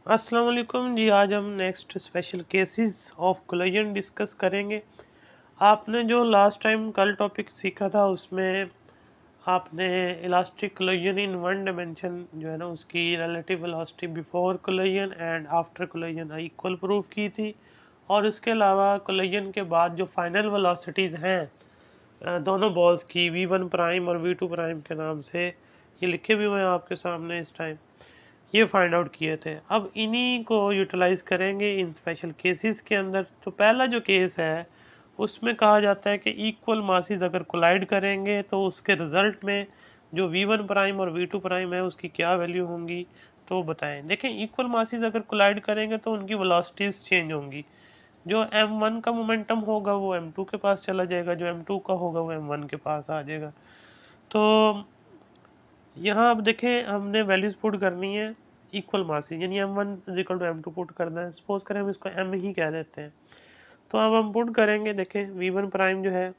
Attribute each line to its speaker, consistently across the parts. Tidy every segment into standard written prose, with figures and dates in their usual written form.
Speaker 1: अस्सलाम वालेकुम जी। आज हम next special cases of collision discuss करेंगे। आपने जो लास्ट टाइम कल टॉपिक सीखा था उसमें आपने elastic collision in one dimension जो है ना उसकी relative velocity before collision and after collision equal proof की थी। और इसके अलावा कोलिजन के बाद जो फाइनल वेलोसिटीज़ हैं दोनों बॉल्स की v1 प्राइम और v2 प्राइम के नाम से ये लिखे भी हुए हैं आपके सामने इस टाइम, ये फाइंड आउट किए थे। अब इन्हीं को यूटिलाइज करेंगे इन स्पेशल केसेस के अंदर। तो पहला जो केस है उसमें कहा जाता है कि इक्वल मासेस अगर कोलाइड करेंगे तो उसके रिजल्ट में जो v1 प्राइम और v2 प्राइम है उसकी क्या वैल्यू होंगी, तो बताएं। देखें, इक्वल मासेस अगर कोलाइड करेंगे तो उनकी वेलोसिटीज चेंज होंगी। जो m1 का मोमेंटम होगा वो m2 के पास चला जाएगा, जो m2 का होगा वो m1 के पास आ जाएगा। तो यहाँ अब देखें, हमने वैल्यूज पुट करनी है इक्वल मासेस, यानी m1 equal to m2 put करना है। सपोज करें हम इसको m ही कह देते हैं। तो अब हम पुट करेंगे, देखें v1 प्राइम जो है,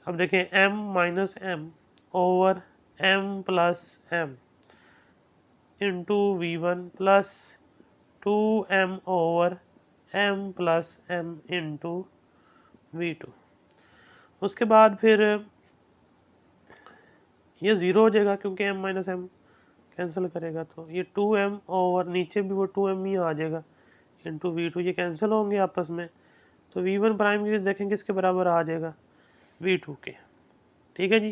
Speaker 1: अब देखें m minus M over m plus m into v1 plus 2m over m plus m into v2। उसके बाद फिर ये ज़ीरो हो जाएगा क्योंकि m माइनस एम कैंसिल करेगा, तो ये 2m ओवर नीचे भी वो 2m ही आ जाएगा इंटू v2, ये कैंसिल होंगे आपस में। तो v1 प्राइम की देखें किसके बराबर आ जाएगा, v2 के। ठीक है जी।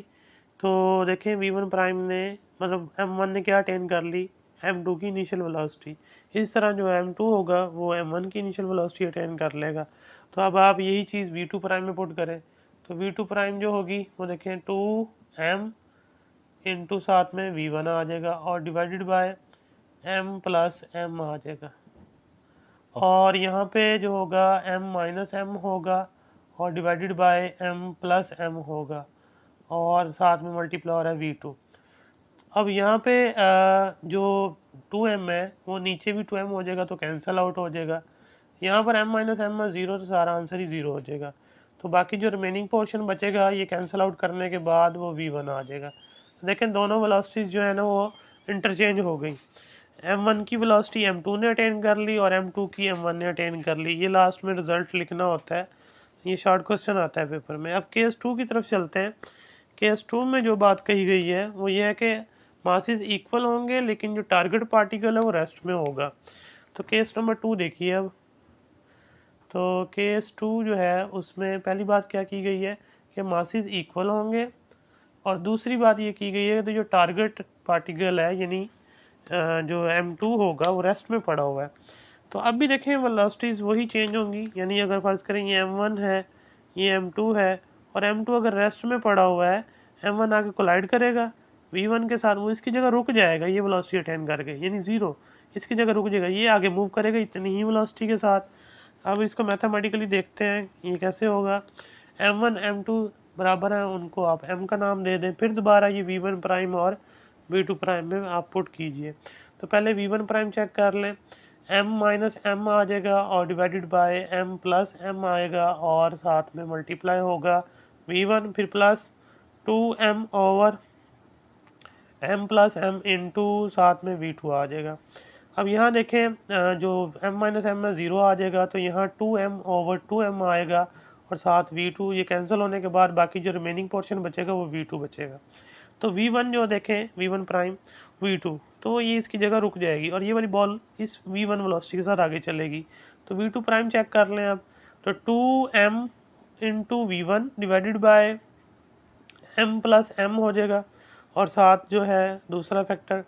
Speaker 1: तो देखें v1 प्राइम ने मतलब m1 ने क्या अटेन कर ली, m2 की इनिशियल वेलोसिटी। इस तरह जो m2 होगा वो m1 की इनिशियल वेलोसिटी अटेन कर लेगा। तो अब आप यही चीज़ v2 प्राइम में पुट करें तो v2 प्राइम जो होगी वो देखें 2m इंटू साथ में v1 आ जाएगा और divided by m plus m आ जाएगा। और यहाँ पे जो होगा m माइनस एम होगा और divided by m plus m होगा और साथ में मल्टीप्लाई हो रहा है v2। अब यहाँ पे जो 2m है वो नीचे भी 2m हो जाएगा तो कैंसिल आउट हो जाएगा। यहाँ पर m माइनस एम में ज़ीरो, तो सारा आंसर ही ज़ीरो हो जाएगा। तो बाकी जो रिमेनिंग पोर्शन बचेगा ये कैंसिल आउट करने के बाद वो v1 आ जाएगा। लेकिन दोनों वेलोसिटीज़ जो है ना वो इंटरचेंज हो गई। m1 की वेलोसिटी m2 ने अटेन कर ली और m2 की m1 ने अटेन कर ली। ये लास्ट में रिजल्ट लिखना होता है, ये शॉर्ट क्वेश्चन आता है पेपर में। अब केस 2 की तरफ चलते हैं। केस 2 में जो बात कही गई है वो ये है कि मासेस इक्वल होंगे लेकिन जो टारगेट पार्टिकल है वो रेस्ट में होगा। तो केस नंबर 2 देखिए अब। तो केस 2 जो है उसमें पहली बात क्या की गई है कि मासेस इक्वल होंगे, और दूसरी बात ये की गई है कि जो टारगेट पार्टिकल है यानी जो m2 होगा वो रेस्ट में पड़ा हुआ है। तो अब भी देखें वेलोसिटीज़ वही चेंज होंगी, यानी अगर फ़र्ज़ करें ये m1 है, ये m2 है, और m2 अगर रेस्ट में पड़ा हुआ है, m1 आके कोलाइड करेगा v1 के साथ, वो इसकी जगह रुक जाएगा ये वेलोसिटी अटेन करके, यानी ज़ीरो इसकी जगह रुक जाएगा, ये आगे मूव करेगा इतनी ही वेलोसिटी के साथ। अब इसको मैथमेटिकली देखते हैं ये कैसे होगा। m1 m2 बराबर है, उनको आप m का नाम दे दें, फिर दोबारा ये v1 प्राइम और v2 प्राइम में आप पुट कीजिए। तो पहले v1 प्राइम चेक कर लें, m माइनस एम आ जाएगा और divided by m plus m आएगा और साथ में मल्टीप्लाई होगा v1 फिर plus 2m over m plus m into साथ में v2 आ जाएगा। अब यहाँ देखें जो m माइनस एम में ज़ीरो आ जाएगा तो यहाँ 2m ओवर 2m आएगा और साथ v2, ये कैंसिल होने के बाद बाकी जो रिमेनिंग पोर्शन बचेगा वो v2 बचेगा। तो v1 जो देखें v1 प्राइम v2, तो ये इसकी जगह रुक जाएगी और ये वाली बॉल इस v1 वेलोसिटी के साथ आगे चलेगी। तो v2 प्राइम चेक कर लें अब। तो 2m into v one divided by m plus m हो जाएगा और साथ जो है दूसरा फैक्टर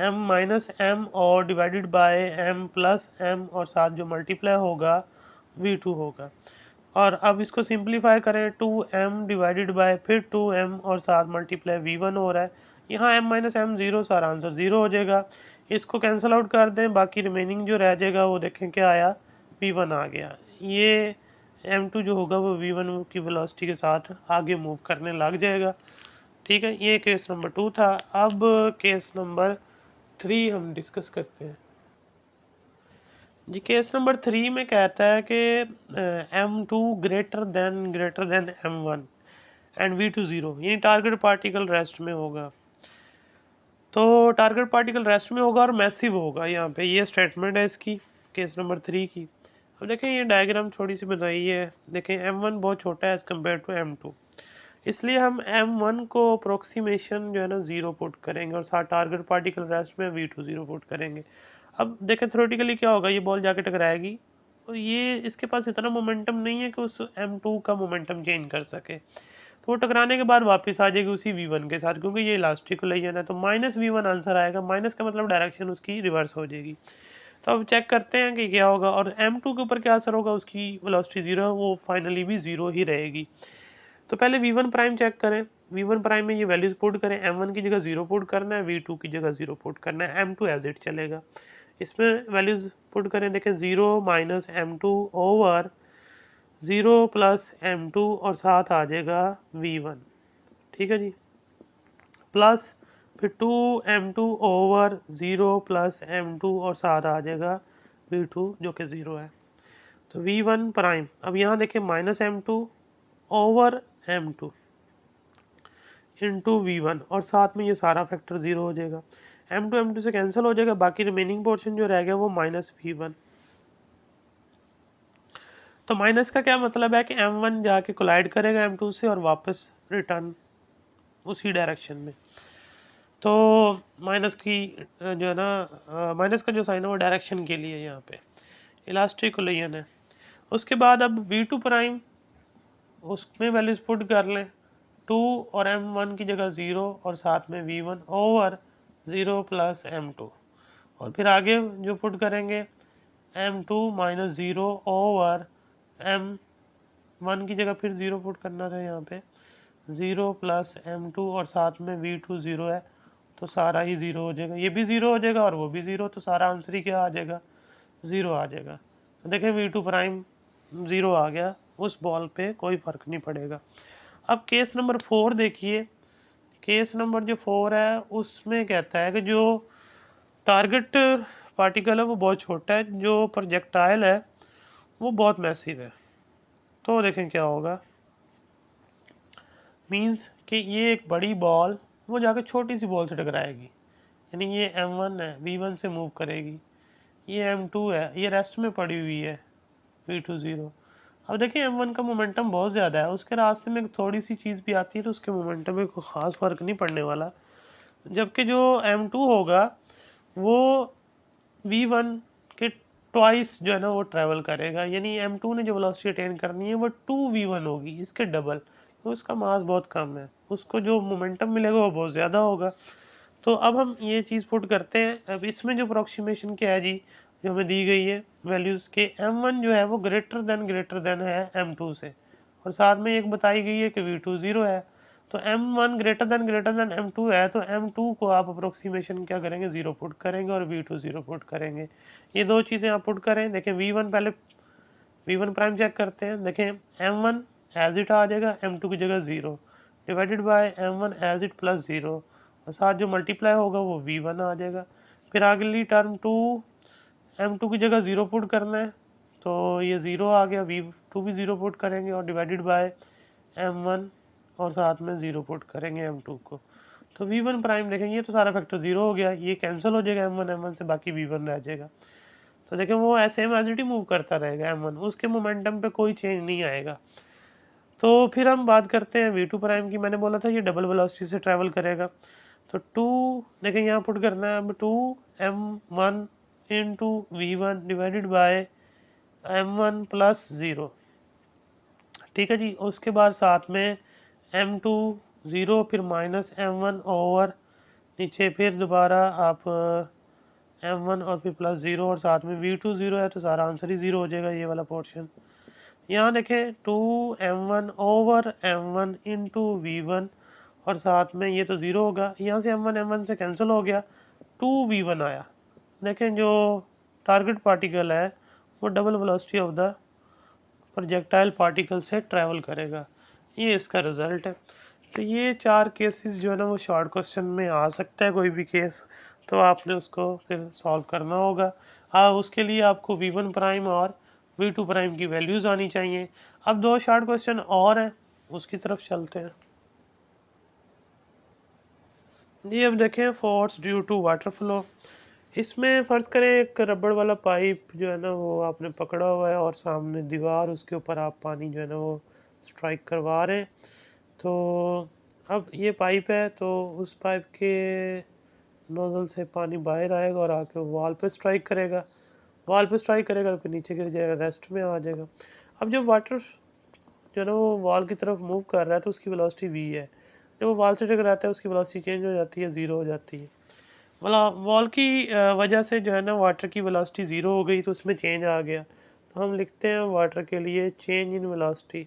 Speaker 1: m माइनस एम और divided by m plus m और साथ जो मल्टीप्लाई होगा v2 होगा। और अब इसको सिंप्लीफाई करें, 2m डिवाइडेड बाय फिर 2m और साथ मल्टीप्लाई v1 हो रहा है। यहाँ m माइनस एम ज़ीरो, सारा आंसर ज़ीरो हो जाएगा। इसको कैंसिल आउट कर दें, बाकी रिमेनिंग जो रह जाएगा वो देखें क्या आया, v1 आ गया। ये m2 जो होगा वो v1 की वेलोसिटी के साथ आगे मूव करने लग जाएगा। ठीक है, ये केस नंबर 2 था। अब केस नंबर 3 हम डिस्कस करते हैं जी। केस नंबर 3 में कहता है कि m2 greater than m1 and v2 zero, यानी टारगेट पार्टिकल रेस्ट में होगा। तो टारगेट पार्टिकल रेस्ट में होगा और मैसिव होगा। यहाँ पे ये स्टेटमेंट है इसकी, केस नंबर 3 की। अब देखें ये डायग्राम थोड़ी सी बनाई है। देखें M1 बहुत छोटा है एज कम्पेयर टू M2, इसलिए हम M1 को अप्रोक्सीमेशन जो है ना 0 पुट करेंगे और साथ टारगेट पार्टिकल रेस्ट में V2 0 पुट करेंगे। अब देखें थ्योरेटिकली क्या होगा, ये बॉल जाके टकराएगी तो ये इसके पास इतना मोमेंटम नहीं है कि उस M2 का मोमेंटम चेंज कर सके, तो वो टकराने के बाद वापस आ जाएगी उसी V1 के साथ, क्योंकि ये इलास्टिक कोलिजन है। तो -V1 आंसर आएगा, माइनस का मतलब डायरेक्शन उसकी रिवर्स हो जाएगी। तो अब चेक करते हैं कि क्या होगा, और M2 के ऊपर क्या असर होगा, उसकी वेलोसिटी 0 है, वो फाइनली भी 0 ही रहेगी। तो पहले V1 प्राइम चेक करें। V1 प्राइम में ये वैल्यूज पुट करें, M1 की जगह 0 पुट करना है, V2 की जगह 0 पुट करना है, M2 एज इट चलेगा। इसमें वैल्यूज पुट करें, देखें 0 minus M2 over 0 plus M2 और साथ आ जाएगा V1, ठीक है जी, प्लस फिर 2M2 ओवर 0 प्लस M2 और साथ आ जाएगा V2 जो कि 0 है। तो V1 प्राइम, अब यहाँ देखें minus M2 over M2 into V1 और साथ में ये सारा फैक्टर 0 हो जाएगा। M2 से कैंसिल हो जाएगा, बाकी रिमेनिंग पोर्शन जो रह गया वो माइनस V1। तो माइनस का क्या मतलब है कि M1 जाके कोलाइड करेगा M2 से और वापस रिटर्न उसी डायरेक्शन में। तो माइनस की जो है ना माइनस का जो साइन है वो डायरेक्शन के लिए यहाँ पे इलास्टिक कोलिजन है। उसके बाद अब V2 प्राइम, उसमें वैल्यूज पुट कर लें, 2 और M1 की जगह 0 और साथ में V1 ओवर 0 प्लस M2, और फिर आगे जो पुट करेंगे M2 माइनस 0 ओवर M1 की जगह फिर 0 पुट करना था, यहाँ पे 0 प्लस M2 और साथ में V2 0 है तो सारा ही 0 हो जाएगा, ये भी 0 हो जाएगा और वो भी 0, तो सारा आंसर ही क्या आ जाएगा, 0 आ जाएगा। तो देखें V2 प्राइम 0 आ गया, उस बॉल पे कोई फ़र्क नहीं पड़ेगा। अब केस नंबर 4 देखिए। केस नंबर जो 4 है उसमें कहता है कि जो टारगेट पार्टिकल है वो बहुत छोटा है, जो प्रोजेक्टाइल है वो बहुत मैसिव है। तो देखें क्या होगा, मींस कि ये एक बड़ी बॉल वो जाकर छोटी सी बॉल से टकराएगी, यानी ये M1 है V1 से मूव करेगी, ये M2 है ये रेस्ट में पड़ी हुई है V2 0। अब देखिए M1 का मोमेंटम बहुत ज़्यादा है, उसके रास्ते में थोड़ी सी चीज़ भी आती है तो उसके मोमेंटम में कोई ख़ास फ़र्क नहीं पड़ने वाला, जबकि जो M2 होगा वो V1 के ट्वाइस जो है ना वो ट्रैवल करेगा, यानी M2 ने जो वेलोसिटी अटेन करनी है वो 2V1 होगी, इसके डबल। तो उसका मास बहुत कम है, उसको जो मोमेंटम मिलेगा वो बहुत ज़्यादा होगा। तो अब हम ये चीज़ पुट करते हैं। अब इसमें जो अप्रोक्सीमेशन क्या है जी, जो हमें दी गई है वैल्यूज़ के, M1 जो है वो ग्रेटर देन है M2 से, और साथ में एक बताई गई है कि V2 0 है। तो M1 ग्रेटर देन M2 है, तो M2 को आप अप्रोक्सीमेशन क्या करेंगे, 0 पुट करेंगे और V2 0 पुट करेंगे। ये दो चीज़ें आप पुट करें। देखें V1 पहले V1 प्राइम चेक करते हैं। देखें M1 एज इट आ जाएगा, M2 की जगह 0 divided by M1 as it plus 0, और साथ जो मल्टीप्लाई होगा वो V1 आ जाएगा। फिर अगली टर्म 2 M2 की जगह 0 पुट करना है, तो ये 0 आ गया, V2 भी 0 पुट करेंगे और डिवाइडेड बाय M1 और साथ में 0 पुट करेंगे M2 को। तो V1 प्राइम देखेंगे ये तो सारा फैक्टर 0 हो गया, ये कैंसिल हो जाएगा M1 से, बाकी V1 रह जाएगा। तो देखें वो ऐसे एज इट ही मूव करता रहेगा M1, उसके मोमेंटम पे कोई चेंज नहीं आएगा। तो फिर हम बात करते हैं V2 प्राइम की। मैंने बोला था ये डबल वेलोसिटी से ट्रैवल करेगा, तो 2 देखें यहाँ पुट करना है, अब 2M1 into V1 divided by M1 plus 0, ठीक है जी। उसके बाद साथ में M2 0 फिर माइनस M1 ओवर नीचे फिर दोबारा आप M1 और फिर प्लस 0 और साथ में V2 0 है तो सारा आंसर ही 0 हो जाएगा, ये वाला पोर्शन। यहाँ देखें 2M1 over M1 into V1 और साथ में ये तो 0 होगा, यहाँ से M1 से कैंसिल हो गया, 2V1 आया। देखें जो टारगेट पार्टिकल है वो double velocity of the projectile particle से ट्रैवल करेगा, ये इसका रिजल्ट है। तो ये 4 केसेस जो है ना वो शॉर्ट क्वेश्चन में आ सकता है कोई भी केस, तो आपने उसको फिर सॉल्व करना होगा। उसके लिए आपको V1 प्राइम और V2 प्राइम की वैल्यूज़ आनी चाहिए। अब 2 शॉर्ट क्वेश्चन और हैं, उसकी तरफ चलते हैं। जी अब देखें force due to water flow. इसमें फ़र्ज़ करें एक रबड़ वाला पाइप जो है ना वो आपने पकड़ा हुआ है और सामने दीवार, उसके ऊपर आप पानी जो है ना वो स्ट्राइक करवा रहे हैं। तो अब ये पाइप है, तो उस पाइप के नोज़ल से पानी बाहर आएगा और आके वॉल पे स्ट्राइक करेगा। वॉल पे स्ट्राइक करेगा तो फिर नीचे गिर जाएगा, रेस्ट में आ जाएगा। अब जब वाटर जो है ना वो वॉल की तरफ मूव कर रहा है तो उसकी वेलोसिटी v है। जब वो वॉल से टकराता है उसकी वेलोसिटी चेंज हो जाती है, ज़ीरो हो जाती है। मतलब वॉल की वजह से जो है ना वाटर की वेलोसिटी ज़ीरो हो गई तो उसमें चेंज आ गया। तो हम लिखते हैं वाटर के लिए change in velocity.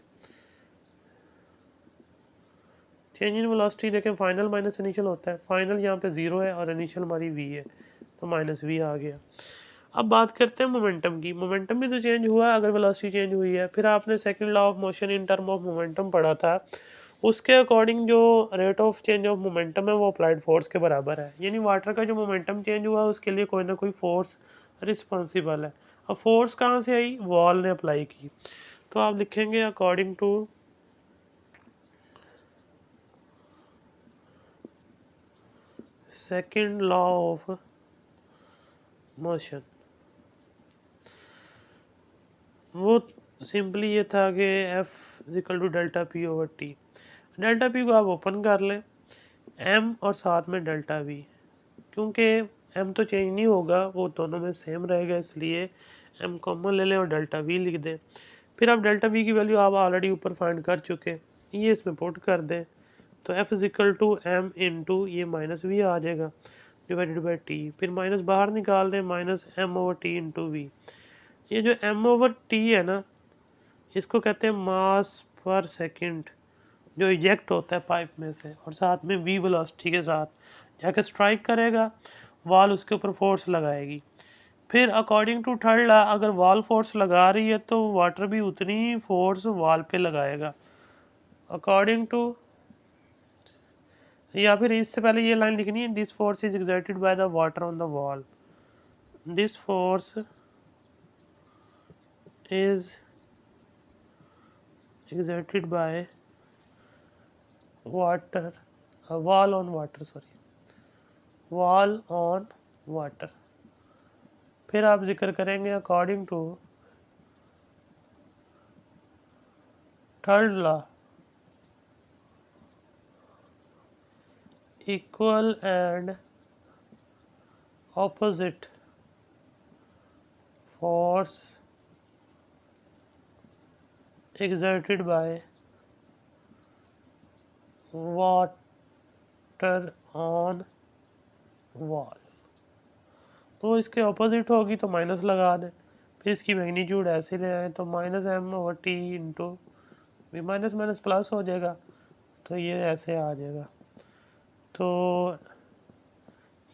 Speaker 1: Change in velocity देखें, फाइनल माइनस इनिशियल होता है। फाइनल यहाँ पे ज़ीरो है और इनिशियल हमारी v है, तो माइनस v आ गया। अब बात करते हैं मोमेंटम की। मोमेंटम भी तो चेंज हुआ अगर वेलोसिटी चेंज हुई है। फिर आपने second law of motion in term of momentum पढ़ा था, उसके अकॉर्डिंग जो rate of change of momentum है वो अप्लाइड फोर्स के बराबर है। यानी वाटर का जो मोमेंटम चेंज हुआ उसके लिए कोई ना कोई फोर्स रिस्पॉन्सिबल है। अब फोर्स कहाँ से आई? वॉल ने अप्लाई की। तो आप लिखेंगे according to second law of motion, वो सिंपली ये था कि F equal to delta P over T. Delta P को आप ओपन कर लें, एम और साथ में डेल्टा वी, क्योंकि एम तो चेंज नहीं होगा, वो दोनों में सेम रहेगा, इसलिए एम कॉमन ले लें और डेल्टा वी लिख दें। फिर आप डेल्टा वी की वैल्यू आप ऑलरेडी ऊपर फाइंड कर चुके, ये इसमें पुट कर दें, तो F is equal to m into ये माइनस वी आ जाएगा डिवाइडेड बाई टी। फिर माइनस बाहर निकाल दें, minus M over T into v. ये जो एम ओवर टी है ना, इसको कहते हैं मास पर सेकंड, जो इजेक्ट होता है पाइप में से, और साथ में वी वेलोसिटी के साथ जाके स्ट्राइक करेगा, वॉल उसके ऊपर फोर्स लगाएगी। फिर अकॉर्डिंग टू थर्ड लॉ, अगर वॉल फोर्स लगा रही है तो वाटर भी उतनी ही फोर्स वॉल पे लगाएगा अकॉर्डिंग टू, या फिर इससे पहले ये लाइन लिखनी है, this force is exerted by the water on the wall. This force is exerted by water, wall on water, sorry, wall on water। फिर आप जिक्र करेंगे according to third law, equal and opposite force exerted by water on wall। तो इसके opposite होगी तो minus लगा दें, फिर इसकी मैग्नीट्यूड ऐसे ले आए तो minus M over T into भी, माइनस माइनस प्लस हो जाएगा, तो ये ऐसे आ जाएगा। तो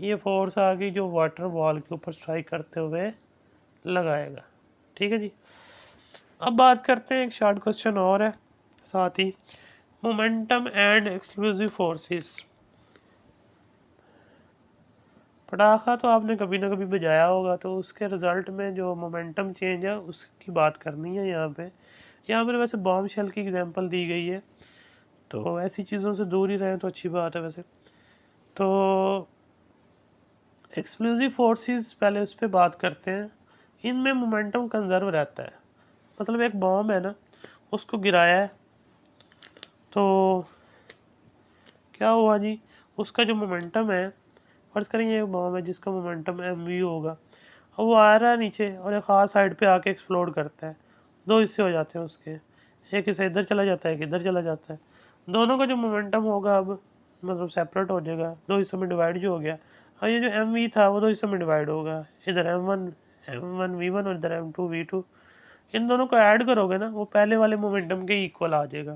Speaker 1: ये फोर्स आ गई जो वाटर वॉल के ऊपर स्ट्राइक करते हुए लगाएगा। ठीक है जी। अब बात करते हैं, एक शॉर्ट क्वेश्चन और है साथ ही, मोमेंटम एंड एक्सक्लूसिव फोर्सेस। पटाखा तो आपने कभी ना कभी बजाया होगा, तो उसके रिजल्ट में जो मोमेंटम चेंज है उसकी बात करनी है यहाँ पे। यहाँ पर वैसे बॉम्ब शेल की एग्जांपल दी गई है, तो ऐसी चीज़ों से दूर ही रहें तो अच्छी बात है वैसे। तो एक्सप्लोसिव फोर्सेस पहले उस पर बात करते हैं। इनमें मोमेंटम कंजर्व रहता है, मतलब एक बॉम्ब है ना, उसको गिराया है तो क्या हुआ जी, उसका जो मोमेंटम है, फर्ज करें ये बॉम्ब है जिसका मोमेंटम एम वी होगा, अब वो आ रहा है नीचे और एक खास साइड पे आके एक्सप्लोड करता है। दो हिस्से हो जाते हैं उसके, एक हिस्सा इधर चला जाता है, एक इधर चला जाता है। दोनों का जो मोमेंटम होगा अब मतलब सेपरेट हो जाएगा, दो हिस्सों में डिवाइड जो हो गया। और ये जो एम वी था वो दो हिस्सों में डिवाइड होगा, इधर एम वन वी वन और इधर एम टू वी टू। इन दोनों को ऐड करोगे ना, वो पहले वाले मोमेंटम के इक्वल आ जाएगा,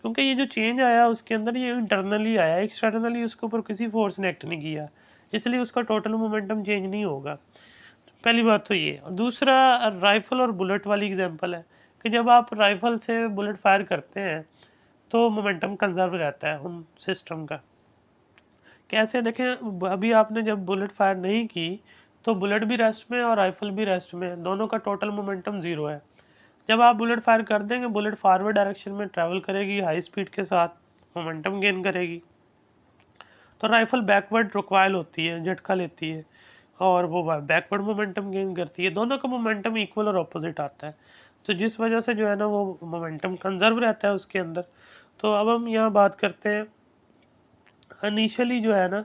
Speaker 1: क्योंकि ये जो चेंज आया उसके अंदर ये इंटरनली आया, एक्सटर्नली उसके ऊपर किसी फोर्स ने एक्ट नहीं किया, इसलिए उसका टोटल मोमेंटम चेंज नहीं होगा। पहली बात तो ये। और दूसरा, राइफल और बुलेट वाली एग्जांपल है कि जब आप राइफल से बुलेट फायर करते हैं तो मोमेंटम कंजर्व रहता है उन सिस्टम का। कैसे देखें, अभी आपने जब बुलेट फायर नहीं की तो बुलेट भी रेस्ट में और राइफल भी रेस्ट में, दोनों का टोटल मोमेंटम ज़ीरो है। जब आप बुलेट फायर कर देंगे, बुलेट फॉरवर्ड डायरेक्शन में ट्रैवल करेगी हाई स्पीड के साथ, मोमेंटम गेन करेगी। तो राइफल बैकवर्ड रिकॉइल होती है, झटका लेती है और वो बैकवर्ड मोमेंटम गेन करती है। दोनों का मोमेंटम इक्वल और ऑपोजिट आता है, तो जिस वजह से जो है ना वो मोमेंटम कंजर्व रहता है उसके अंदर। तो अब हम यहाँ बात करते हैं इनिशियली जो है ना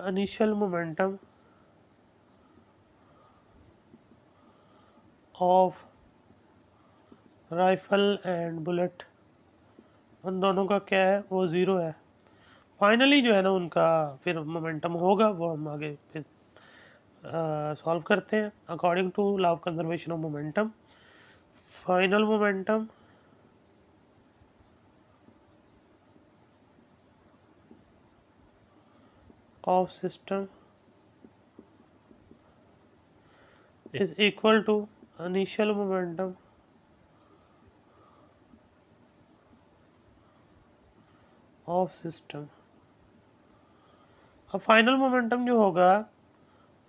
Speaker 1: initial momentum of rifle and bullet, उन दोनों का क्या है, वो ज़ीरो है। फाइनली जो है ना उनका फिर मोमेंटम होगा, वो हम आगे फिर सॉल्व करते हैं। According to law of conservation of momentum, final momentum of system is equal to initial momentum of system। अब फाइनल मोमेंटम जो होगा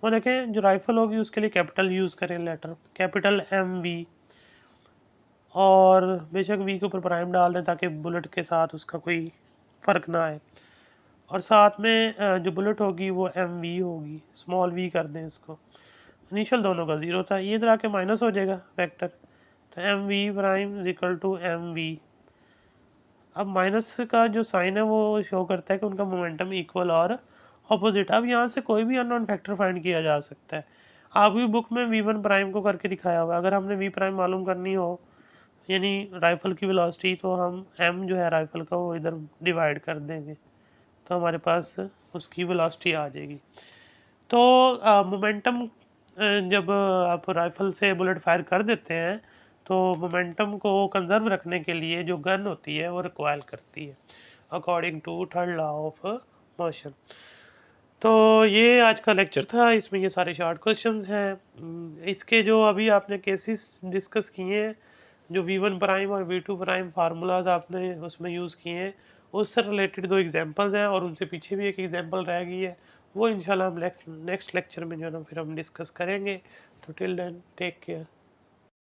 Speaker 1: वो देखें, जो राइफल होगी उसके लिए कैपिटल यूज़ करें, लेटर कैपिटल MV, और बेशक V के ऊपर प्राइम डाल दें ताकि बुलेट के साथ उसका कोई फ़र्क ना आए, और साथ में जो बुलेट होगी वो MV होगी, स्मॉल v कर दें इसको। इनिशियल दोनों का ज़ीरो था, ये इधर आके माइनस हो जाएगा वेक्टर, तो MV prime is equal to MV। अब माइनस का जो साइन है वो शो करता है कि उनका मोमेंटम इक्वल और ऑपोजिट। अब यहाँ से कोई भी अननोन फैक्टर फाइंड किया जा सकता है। आपकी बुक में V1 प्राइम को करके दिखाया हुआ है, अगर हमने V प्राइम मालूम करनी हो यानी राइफल की वेलोसिटी, तो हम M जो है राइफल का वो इधर डिवाइड कर देंगे, तो हमारे पास उसकी वेलोसिटी आ जाएगी। तो मोमेंटम जब आप राइफल से बुलेट फायर कर देते हैं तो मोमेंटम को कंजर्व रखने के लिए जो गन होती है वो रिक्वायर करती है according to third law of motion. तो ये आज का लेक्चर था, इसमें ये सारे शॉर्ट क्वेश्चंस हैं। इसके जो अभी आपने केसेस डिस्कस किए हैं, जो V1 प्राइम और V2 प्राइम फार्मूलाज आपने उसमें यूज़ किए हैं, उससे रिलेटेड 2 एग्जांपल्स हैं और उनसे पीछे भी एक एग्जांपल रह गई है, वो इंशाल्लाह हम नेक्स्ट लेक्चर में जो है ना फिर हम डिस्कस करेंगे। तो टिल देन टेक केयर।